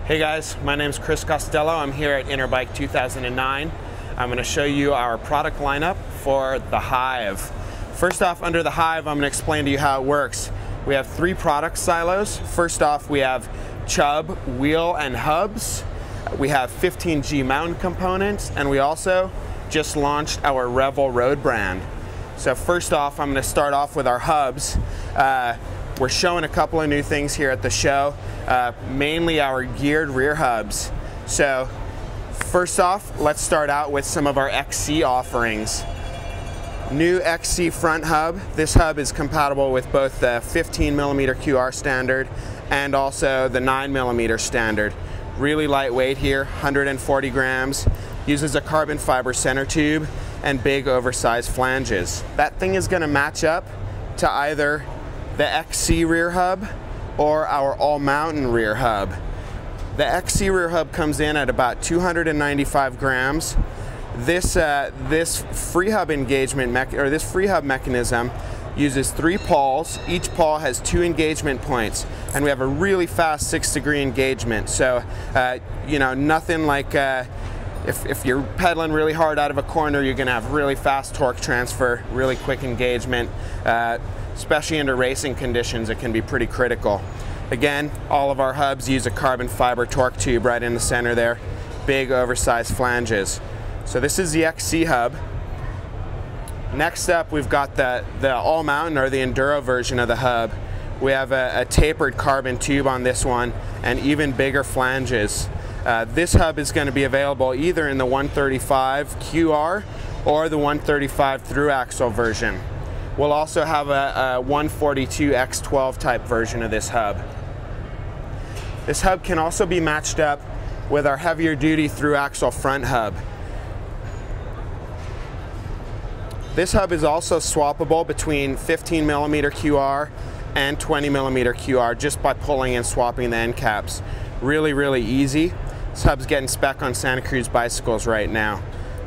Hey guys, my name is Chris Costello. I'm here at Interbike 2009. I'm going to show you our product lineup for the Hive. First off, under the Hive, I'm going to explain to you how it works. We have 3 product silos. First off, we have Chubb wheel and hubs. We have 15G mountain components, and we also just launched our Revel road brand. So first off, I'm going to start off with our hubs. We're showing a couple of new things here at the show, mainly our geared rear hubs. So first off, let's start out with some of our XC offerings. New XC front hub. This hub is compatible with both the 15mm QR standard and also the 9mm standard. Really lightweight here, 140 grams. Uses a carbon fiber center tube and big oversized flanges. That thing is going to match up to either the XC rear hub or our all-mountain rear hub. The XC rear hub comes in at about 295 grams. This free hub mechanism uses 3 pawls. Each pawl has 2 engagement points, and we have a really fast 6-degree engagement. So, you know, nothing like if you're pedaling really hard out of a corner, you're going to have really fast torque transfer, really quick engagement. Especially under racing conditions, it can be pretty critical. Again, all of our hubs use a carbon fiber torque tube right in the center there. Big oversized flanges. So this is the XC hub. Next up, we've got the all-mountain or the enduro version of the hub. We have a tapered carbon tube on this one and even bigger flanges. This hub is going to be available either in the 135 QR or the 135 through axle version. We'll also have a 142 X12 type version of this hub. This hub can also be matched up with our heavier duty through axle front hub. This hub is also swappable between 15mm QR and 20mm QR just by pulling and swapping the end caps. Really, really easy. This hub's getting spec on Santa Cruz bicycles right now.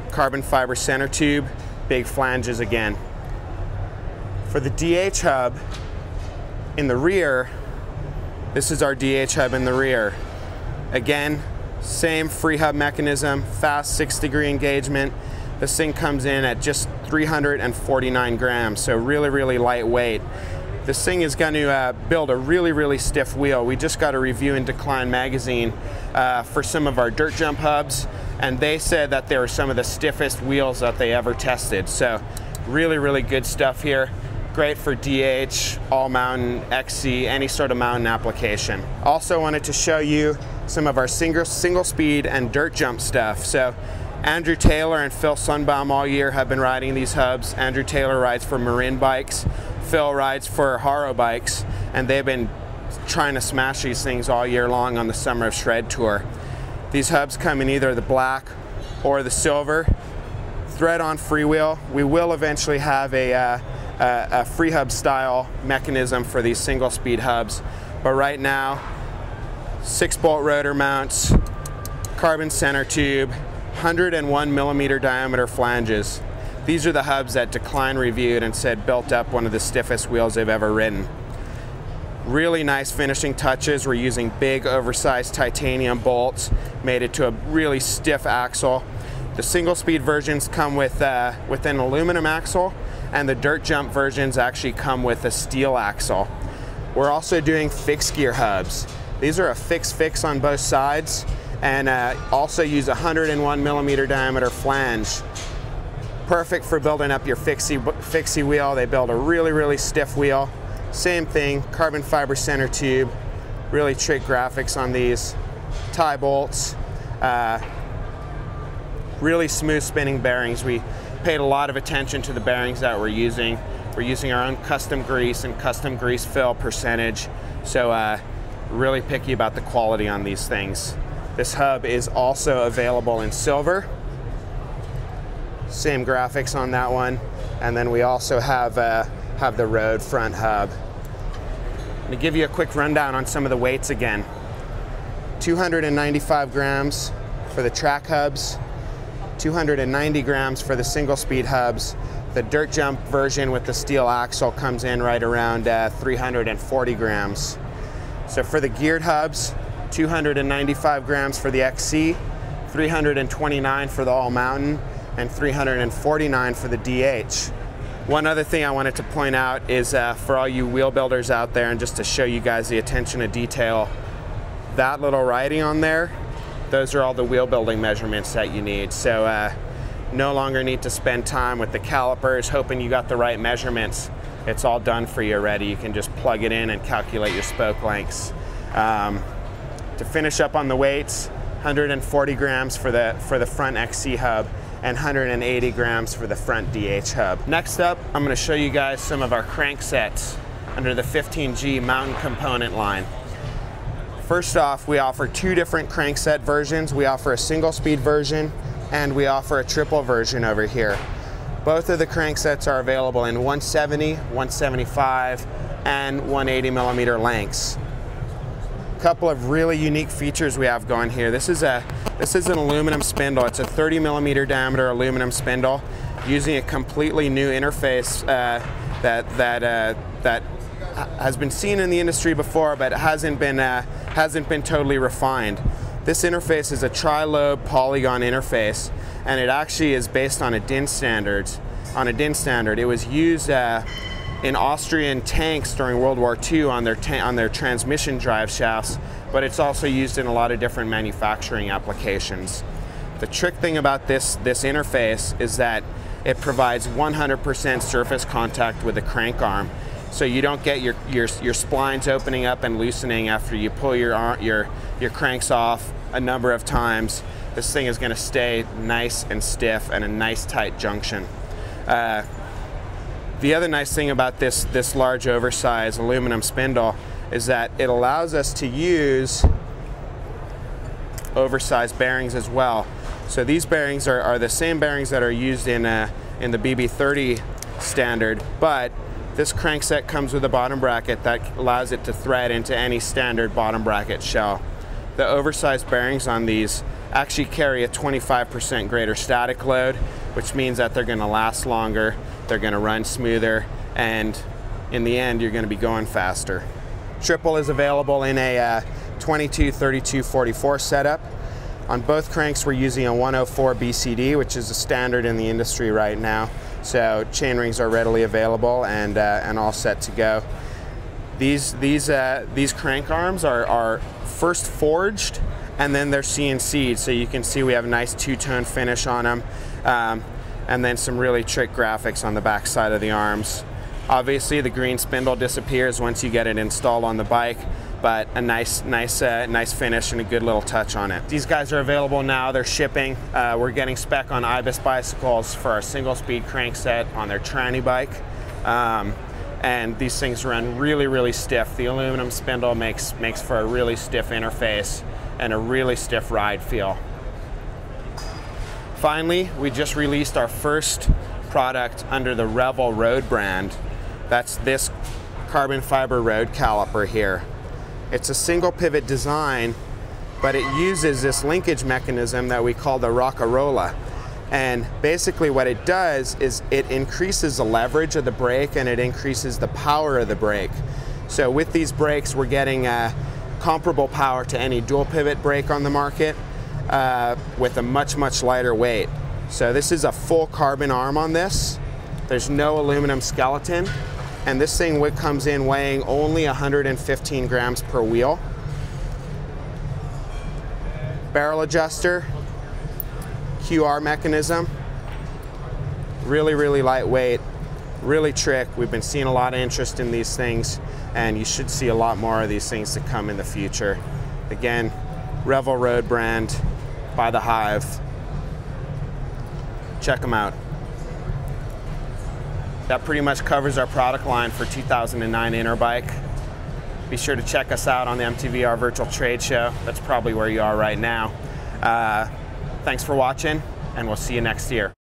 Carbon fiber center tube, big flanges again. For the DH hub in the rear, this is our DH hub in the rear. Again, same free hub mechanism, fast 6-degree engagement. This thing comes in at just 349 grams, so really, really lightweight. This thing is going to build a really, really stiff wheel. We just got a review in Decline magazine for some of our dirt jump hubs, and they said that they were some of the stiffest wheels that they ever tested. So really, really good stuff here. Great for DH, all-mountain, XC, any sort of mountain application. Also wanted to show you some of our single speed and dirt jump stuff. So Andrew Taylor and Phil Sunbaum all year have been riding these hubs. Andrew Taylor rides for Marin Bikes, Phil rides for Haro Bikes, and they've been trying to smash these things all year long on the Summer of Shred tour. These hubs come in either the black or the silver. Thread-on freewheel. We will eventually have a free hub style mechanism for these single speed hubs, but right now 6-bolt rotor mounts, carbon center tube, 101mm diameter flanges. These are the hubs that Decline reviewed and said built up one of the stiffest wheels they've ever ridden. Really nice finishing touches. We're using big oversized titanium bolts, made it to a really stiff axle. The single speed versions come with an aluminum axle, and the dirt jump versions actually come with a steel axle. We're also doing fixed gear hubs. These are a fix on both sides, and also use a 101mm diameter flange. Perfect for building up your Fixie wheel. They build a really, really stiff wheel. Same thing, carbon fiber center tube. Really trick graphics on these. Tie bolts. Really smooth spinning bearings. We paid a lot of attention to the bearings that we're using. We're using our own custom grease and custom grease fill percentage. So really picky about the quality on these things. This hub is also available in silver. Same graphics on that one. And then we also have the road front hub. I'm going to give you a quick rundown on some of the weights again. 295 grams for the track hubs, 290 grams for the single speed hubs. The dirt jump version with the steel axle comes in right around 340 grams. So for the geared hubs, 295 grams for the XC, 329 for the All Mountain, and 349 for the DH. One other thing I wanted to point out is for all you wheel builders out there, and just to show you guys the attention to detail, that little writing on there, those are all the wheel building measurements that you need. So no longer need to spend time with the calipers hoping you got the right measurements. It's all done for you already. You can just plug it in and calculate your spoke lengths. To finish up on the weights, 140 grams for the front XC hub and 180 grams for the front DH hub. Next up, I'm going to show you guys some of our cranksets under the 15G mountain component line. First off, we offer two different crankset versions. We offer a single speed version and we offer a triple version over here. Both of the cranksets are available in 170, 175, and 180 millimeter lengths. A couple of really unique features we have going here. This is an aluminum spindle. It's a 30 millimeter diameter aluminum spindle using a completely new interface that has been seen in the industry before, but hasn't been totally refined. This interface is a tri-lobe polygon interface, and it actually is based on a DIN standard. It was used in Austrian tanks during World War II on their transmission drive shafts, but it's also used in a lot of different manufacturing applications. The trick thing about this interface is that it provides 100% surface contact with the crank arm. So you don't get your splines opening up and loosening after you pull your cranks off a number of times. This thing is going to stay nice and stiff and a nice tight junction. The other nice thing about this large oversized aluminum spindle is that it allows us to use oversized bearings as well. So these bearings are the same bearings that are used in the BB30 standard, but this crankset comes with a bottom bracket that allows it to thread into any standard bottom bracket shell. The oversized bearings on these actually carry a 25% greater static load, which means that they're going to last longer, they're going to run smoother, and in the end you're going to be going faster. Triple is available in a 22, 32, 44 setup. On both cranks we're using a 104 BCD, which is a standard in the industry right now. So chain rings are readily available and all set to go. These crank arms are first forged and then they're CNC'd. So you can see we have a nice two-tone finish on them, and then some really trick graphics on the back side of the arms. Obviously the green spindle disappears once you get it installed on the bike, but a nice finish and a good little touch on it. These guys are available now, they're shipping. We're getting spec on Ibis bicycles for our single speed crankset on their tranny bike. And these things run really stiff. The aluminum spindle makes for a really stiff interface and a really stiff ride feel. Finally, we just released our first product under the Revel road brand. That's this carbon fiber road caliper here. It's a single pivot design, but it uses this linkage mechanism that we call the Rockarola. And basically what it does is it increases the leverage of the brake and it increases the power of the brake. So with these brakes we're getting comparable power to any dual pivot brake on the market with a much lighter weight. So this is a full carbon arm on this. There's no aluminum skeleton. And this thing comes in weighing only 115 grams per wheel. Barrel adjuster, QR mechanism, really lightweight, really trick. We've been seeing a lot of interest in these things, and you should see a lot more of these things to come in the future. Again, Revel Road brand by the Hive. Check them out. That pretty much covers our product line for 2009 Interbike. Be sure to check us out on the MTVR virtual trade show. That's probably where you are right now. Thanks for watching, and we'll see you next year.